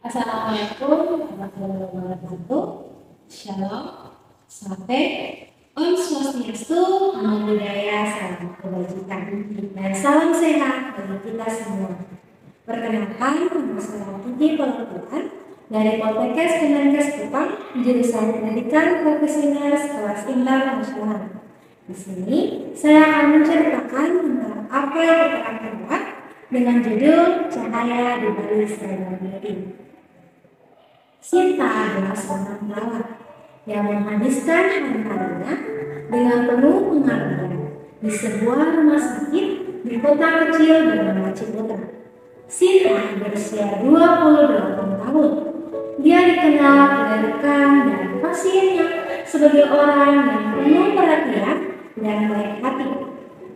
Assalamualaikum warahmatullahi wabarakatuh. Shalom, sampai Om Swastiastu, Namo Buddhaya, salam kebajikan, dan salam sehat bagi kita semua. Perkenalkan, nama saya Kiki Pelakuan dari Poltekkes Kemenkes Kupang, jurusan Pendidikan Profesional Kelas Internasional. Di sini saya akan menceritakan tentang apa yang kita akan buat dengan judul Cahaya di Balik Seragam Diri. Sinta adalah seorang perawat yang menghabiskan hari-harinya dengan penuh pengabdian di sebuah rumah sakit di kota kecil bernama Ciputra. Sinta berusia 28 tahun. Dia dikenal oleh rekan dan pasiennya sebagai orang yang penuh perhatian dan baik hati.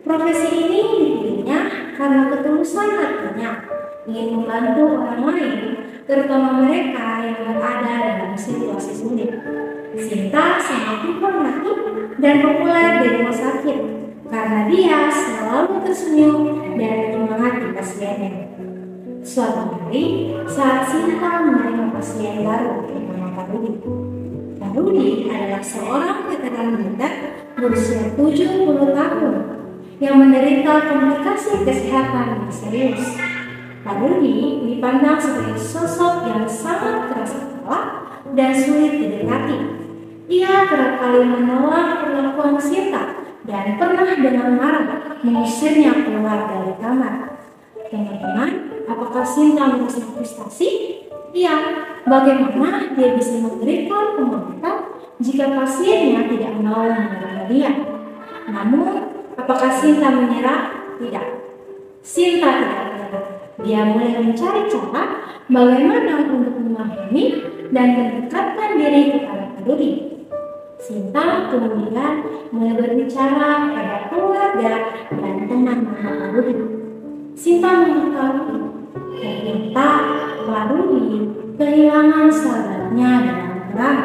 Profesi ini dipilihnya karena ketulusan hatinya ingin membantu orang lain, terutama mereka yang berada dalam situasi sulit. Sinta sangat dihormati dan populer di rumah sakit karena dia selalu tersenyum dan menyemangati pasiennya. Suatu hari, saat Sinta menerima pasien baru bernama Pak Rudi. Pak Rudi adalah seorang veteran militer berusia 70 tahun yang menderita komplikasi kesehatan yang serius. Pak Rudi dipandang sebagai sosok yang sangat keras kepala dan sulit didekati. Ia kerap kali menolak perlakuan Sinta dan pernah dengan marah mengusirnya keluar dari kamar. Teman-teman, apakah Sinta merasa frustasi? Iya, bagaimana dia bisa memberikan pengobatan jika pasiennya tidak mau menerima dia? Namun, apakah Sinta menyerah? Tidak. Sinta tidak menyerah. Dia mulai mencari cara bagaimana untuk memahami dan mendekatkan diri kepada Pak Rudi. Sinta kemudian mulai berbicara pada keluarga dan teman-teman Pak Rudi. Sinta mengetahui ternyata Pak Rudi kehilangan sahabatnya dalam perang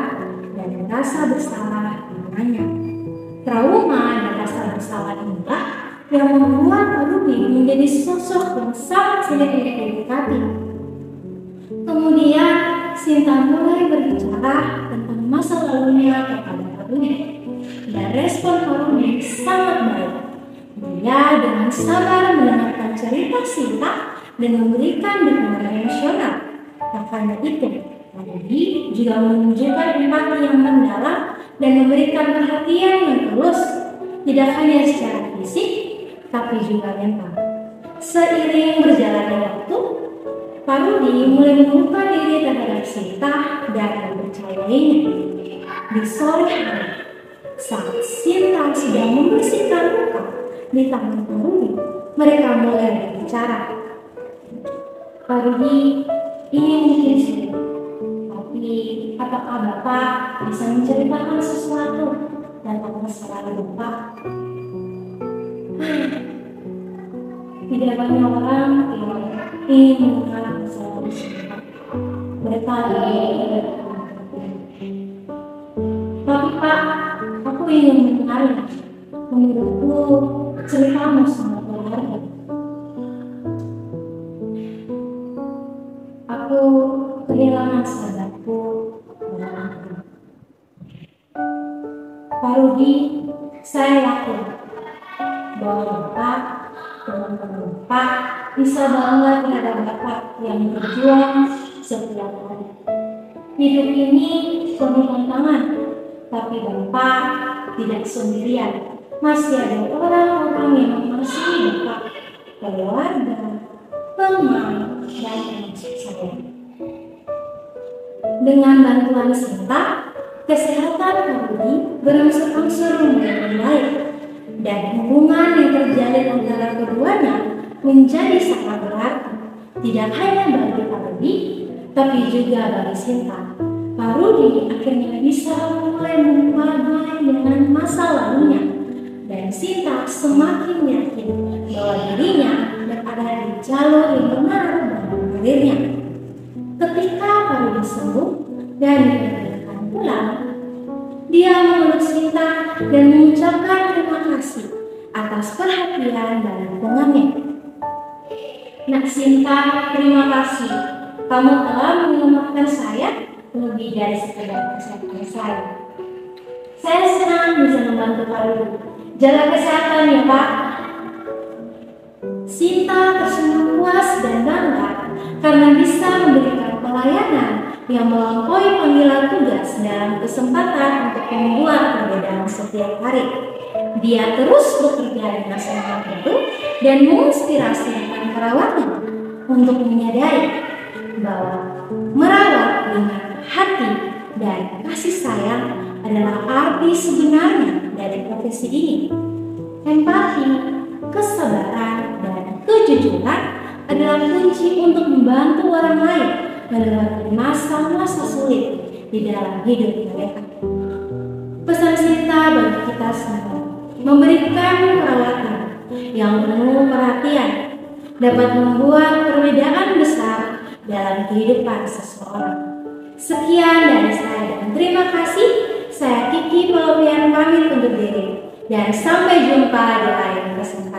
dan merasa bersalah dengannya. Trauma dan rasa bersalah inilah yang membuat Pak Rudi menjadi sosok yang sangat sulit untuk didekati. Kemudian Sinta mulai berbicara tentang masa lalunya kepada Pak Rudi. Dan respon Pak Rudi sangat baik. Dia dengan sabar mendengarkan cerita Sinta dan memberikan dukungan emosional. Tak hanya itu, Pak Rudi juga menunjukkan empati yang mendalam dan memberikan perhatian yang tulus, tidak hanya secara fisik, tapi juga mental. Seiring berjalannya waktu, Pak Rudi mulai membuka diri terhadap Sinta dan mempercayainya. Di sore hari, saat Sinta sedang membersihkan luka di tangan Pak Rudi, mereka mulai berbicara. Pak Rudi ingin bikin sulit, tapi apakah Bapak bisa menceritakan sesuatu tentang masa lalu Bapak? Tidak banyak orang yang ingin mengenal masa lalu Sinta. Mereka tapi Pak, aku ingin mengenalnya. Menurutku ceritamu sangat berharga. Aku kehilangan sahabatku dalam perang. Pak Rudi, saya yakin bahwa Bapak, teman-teman Bapak bisa bangga terhadap Bapak yang berjuang setiap hari. Hidup ini penuh tantangan, tapi Bapak tidak sendirian. Masih ada orang-orang yang mengasihi Bapak, keluarga, teman, dan termasuk saya. Dengan bantuan Sinta, kesehatan Pak Rudi berangsur-angsur mulai membaik. Dan hubungan yang terjalin antara keduanya menjadi sangat berarti, tidak hanya bagi Pak Rudi, tapi juga bagi Sinta. Pak Rudi akhirnya bisa mulai memulai dengan masa lalunya, dan Sinta semakin yakin bahwa dirinya berada di jalur yang benar dalam karirnya. Ketika Pak Rudi sembuh dan diperbolehkan pulang, dia memeluk Sinta dan mengucapkan terima kasih atas perhatian dan dukungannya. Nak Sinta, terima kasih. Kamu telah menyelamatkan saya lebih dari sekedar kesehatan saya. Saya senang bisa membantu kalian. Jaga kesehatan ya Pak. Sinta tersenyum puas dan bangga karena bisa memberikan pelayanan yang melampaui panggilan tugas dalam kesempatan untuk membuat perbedaan setiap hari. Dia terus bekerja dengan semangat itu dan menginspirasi rekan perawatnya untuk menyadari bahwa merawat dengan hati dan kasih sayang adalah arti sebenarnya dari profesi ini. Empati, kesabaran, dan kejujuran adalah kunci untuk membantu orang lain melewati masa-masa sulit di dalam hidup mereka. Pesan Sinta bagi kita semua, memberikan perawatan yang penuh perhatian dapat membuat perbedaan besar dalam kehidupan seseorang. Sekian dari saya dan terima kasih. Saya Kiki Palopian pamit undur diri dan sampai jumpa di lain kesempatan.